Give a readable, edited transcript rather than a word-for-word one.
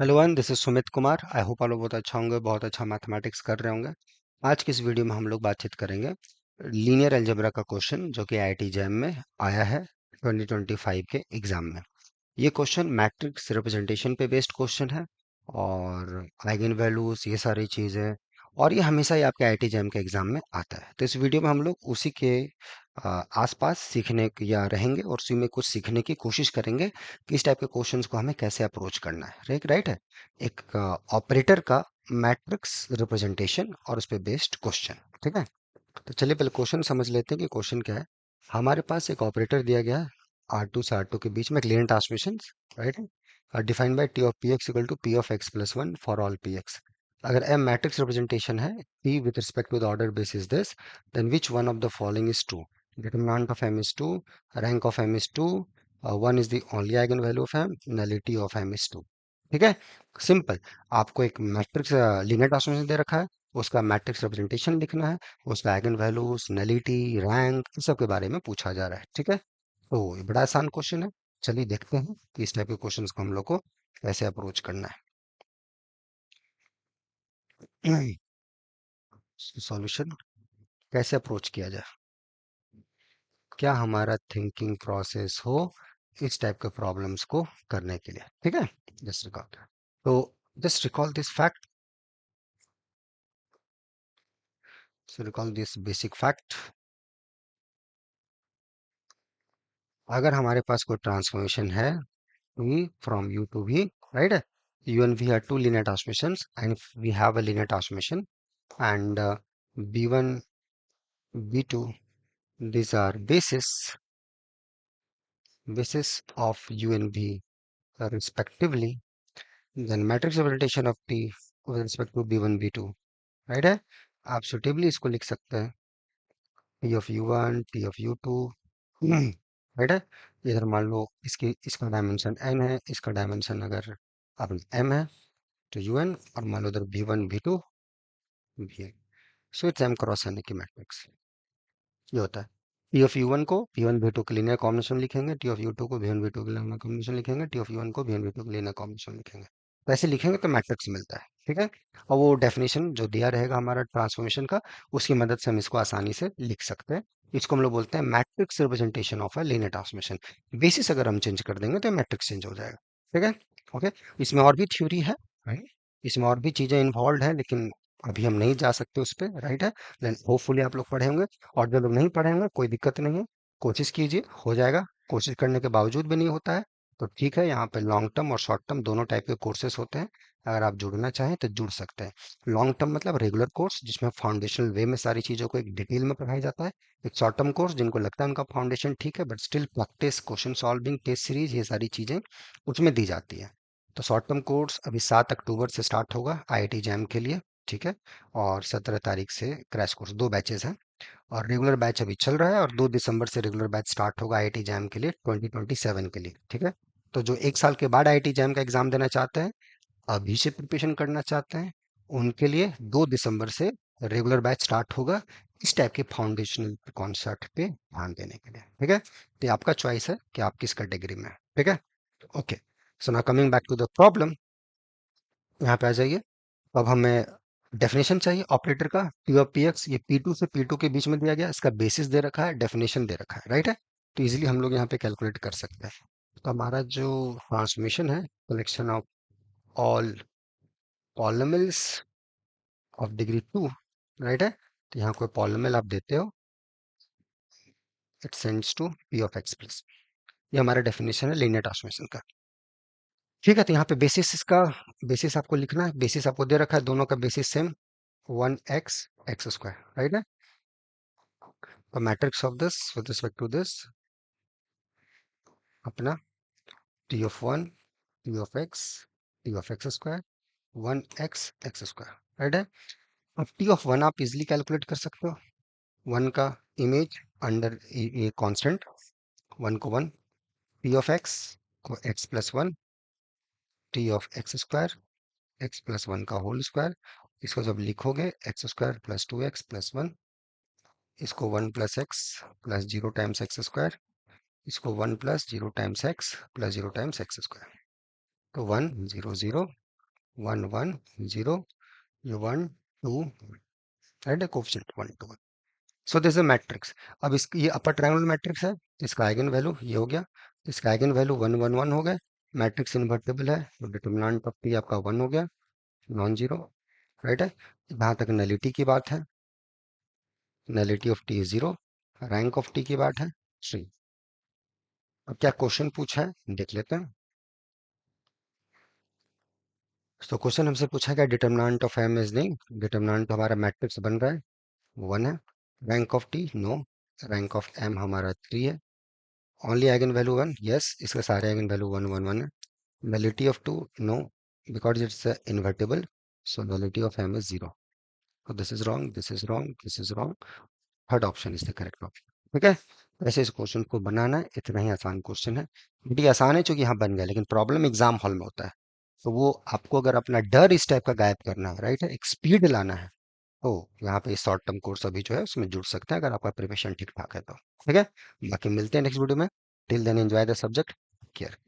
Hello one, this is Sumit Kumar. I hope आप लोग बहुत अच्छा होंगे, बहुत अच्छा मैथमेटिक्स कर रहे होंगे। आज की इस वीडियो में हम लोग बातचीत करेंगे लीनियर अलजेब्रा का क्वेश्चन जो कि आईआईटी जैम में आया है 2025 के एग्जाम में। ये क्वेश्चन मैट्रिक्स रिप्रेजेंटेशन पे बेस्ड क्वेश्चन है और आइगन वैल्यूज ये सारी चीज़ें, और ये हमेशा ही आपके आईआईटी जैम के एग्जाम में आता है। तो इस वीडियो में हम लोग उसी के आसपास या रहेंगे और उसी में कुछ सीखने की कोशिश करेंगे कि इस टाइप के क्वेश्चंस को हमें कैसे अप्रोच करना है। राइट राइट है एक ऑपरेटर का मैट्रिक्स रिप्रेजेंटेशन और उस पे बेस्ड क्वेश्चन। ठीक है, तो चलिए पहले क्वेश्चन समझ लेते हैं कि क्वेश्चन क्या है। हमारे पास एक ऑपरेटर दिया गया है आर टू से आर टू के बीच में एक लीनियर ट्रांसमिशन, राइट है, defined by T of P X equal to P of X plus one for all P X. अगर एम मैट्रिक्स रिप्रेजेंटेशन है P with respect to the order base is this, then which one of the following is true? Determinant of M is two, rank of M is two, one is the only eigen value of M, nullity of M is two. ठीक है, simple. आपको एक matrix linear transformation दे रखा है, उसका matrix representation लिखना है, उसका आइगन वैल्यूज, नलिटी, रैंक, इन सब के बारे में पूछा जा रहा है। ठीक है, तो ये बड़ा आसान क्वेश्चन है। चलिए देखते हैं कि इस टाइप के क्वेश्चंस को हम लोग को कैसे अप्रोच करना है। सॉल्यूशन कैसे अप्रोच किया जाए, क्या हमारा थिंकिंग प्रोसेस हो इस टाइप के प्रॉब्लम्स को करने के लिए। ठीक है, जस्ट रिकॉल, तो just recall this fact, so recall this basic fact. अगर हमारे पास कोई ट्रांसफॉर्मेशन है V from U to V, right? U and V are two linear transmissions, and if we have a linear transmission, and B1, B2, these are basis of U and V respectively, then matrix representation of T with respect to B1, B2, right है? आप suitably इसको लिख सकते हैं T of U1, T of U2, right है। इधर मान लो इसका डायमेंशन n है, इसका डायमेंशन अगर अब m है तो un, और मान लो उधर v1 v2 vn। So it's m cross n की मैट्रिक्स ये होता है। टी ऑफ यू वन को पी वन वी टू के लीनियर कॉम्बिनेशन लिखेंगे, टी ऑफ यू टू को वी वन वी टू के लीनियर कॉम्बिनेशन लिखेंगे, टी ऑफ यू वन को वी वन वी टू के लीनियर कॉम्बिनेशन लिखेंगे। तो ऐसे लिखेंगे तो मैट्रिक्स मिलता है। ठीक है, और वो डेफिनेशन जो दिया रहेगा हमारा ट्रांसफॉर्मेशन का, उसकी मदद से हम इसको आसानी से लिख सकते हैं। इसको हम लोग बोलते हैं matrix representation of a linear transformation. Basis अगर हम चेंज कर देंगे तो मैट्रिक्स चेंज हो जाएगा। ठीक है, ओके। इसमें और भी थ्योरी है, राइट, इसमें और भी चीजें इन्वॉल्व है, लेकिन अभी हम नहीं जा सकते उस पर, राइट है। लेकिन होपफुली आप लोग पढ़े होंगे, और जो लोग नहीं पढ़े होंगे कोई दिक्कत नहीं है, कोशिश कीजिए, हो जाएगा। कोशिश करने के बावजूद भी नहीं होता है तो ठीक है, यहाँ पे लॉन्ग टर्म और शॉर्ट टर्म दोनों टाइप के कोर्सेज होते हैं। अगर आप जुड़ना चाहें तो जुड़ सकते हैं। लॉन्ग टर्म मतलब रेगुलर कोर्स जिसमें फाउंडेशनल वे में सारी चीज़ों को एक डिटेल में पढ़ाया जाता है। एक शॉर्ट टर्म कोर्स जिनको लगता है उनका फाउंडेशन ठीक है but still practice, question solving, test series, ये सारी चीज़ें उसमें दी जाती है। तो शॉर्ट टर्म कोर्स अभी 7 अक्टूबर से स्टार्ट होगा आईआईटी जैम के लिए। ठीक है, और 17 तारीख से क्रैश कोर्स, दो बैचेस हैं। और रेगुलर बैच अभी चल रहा है, और 2 दिसंबर से रेगुलर बैच स्टार्ट होगा आईआईटी जैम के लिए 2027 के लिए। ठीक है, तो जो 1 साल के बाद आईआईटी जैम का एग्जाम देना चाहते हैं, अभी से प्रिपरेशन करना चाहते हैं, उनके लिए 2 दिसंबर से रेगुलर बैच स्टार्ट होगा इस टाइप के फाउंडेशनल कॉन्सेप्ट पे ध्यान देने के लिए। ठीक है, तो ये आपका चॉइस है कि आप किस कैटेगरी में हैं। ठीक है, okay. So now coming back to the problem, यहाँ पे आ जाइए। अब हमें डेफिनेशन चाहिए ऑपरेटर का पी ऑफ पी एक्स, ये पी टू से पी टू के बीच में दिया गया, इसका बेसिस दे रखा है, डेफिनेशन दे रखा है, राइट है। तो इजीली हम लोग यहाँ पे कैलकुलेट कर सकते हैं। तो हमारा जो ट्रांसमिशन है, collection of all polynomials of degree two, right है। तो यहाँ कोई पॉलिनॉमियल आप देते हो, it sends to P of X plus, ये हमारा डेफिनेशन है लीनियर ट्रांसमिशन का। ठीक है, तो यहाँ पे बेसिस, इसका बेसिस आपको लिखना है, बेसिस आपको दे रखा है, दोनों का basis same, 1x x square, right है। A matrix of this with respect to this अपना t of 1, t of x, t of x square, 1x x square, right है। अब t of 1 आप इजिली कैलकुलेट कर सकते हो, 1 का image under ये कांस्टेंट, 1 को 1, t of x को x plus 1, t of x square, x plus 1 का होल स्क्वायर। इसको जब लिखोगे x square plus 2x plus 1, इसको 1 plus x plus 0 times x square, इसको 1 plus 0 times x plus 0 times x square, तो 1 0 0 1 1 0, ये 1 2, right, coefficient 1 2 1। So this is a matrix. अब इसकी ये अपर ट्रायंगुलर मैट्रिक्स है, इसका आइगन वैल्यू ये हो गया, इसका आइगन वैल्यू 1 1 1 हो गए। मैट्रिक्स इन्वर्टिबल है तो डिटर्मिनेंट ऑफ टी आपका 1 हो गया, नॉन जीरो, राइट है। जहाँ तक नलिटी की बात है, nullity of T is zero, rank of T की बात है 3। अब क्या क्वेश्चन पूछा है देख लेते हैं। तो क्वेश्चन हमसे पूछा क्या, डिटर्मिनेंट ऑफ एम इज नहीं, डिटर्मिनेंट हमारा मैट्रिक्स बन रहा है 1 है, rank of T no, rank of M हमारा 3 है, ओनली आइगन वैल्यू 1 यस, इसके सारे आइगन वैल्यू 1 1 1 है, nullity of 2 no, because it's invertible, so nullity of m is 0. So this is wrong, this is wrong, this is wrong, third option is the correct option. ठीक है, ऐसे इस question को बनाना है, इतना ही आसान क्वेश्चन है। बट ये आसान है क्योंकि यहाँ बन गया, लेकिन प्रॉब्लम एग्जाम हॉल में होता है। तो वो आपको अगर अपना डर इस टाइप का गायब करना है, राइट है, एक स्पीड लाना है, तो यहाँ पे शॉर्ट टर्म कोर्स अभी जो है उसमें जुड़ सकते हैं, अगर आपका प्रिपरेशन ठीक ठाक है तो। ठीक है, बाकी मिलते हैं नेक्स्ट वीडियो में। Till then enjoy the subject, care.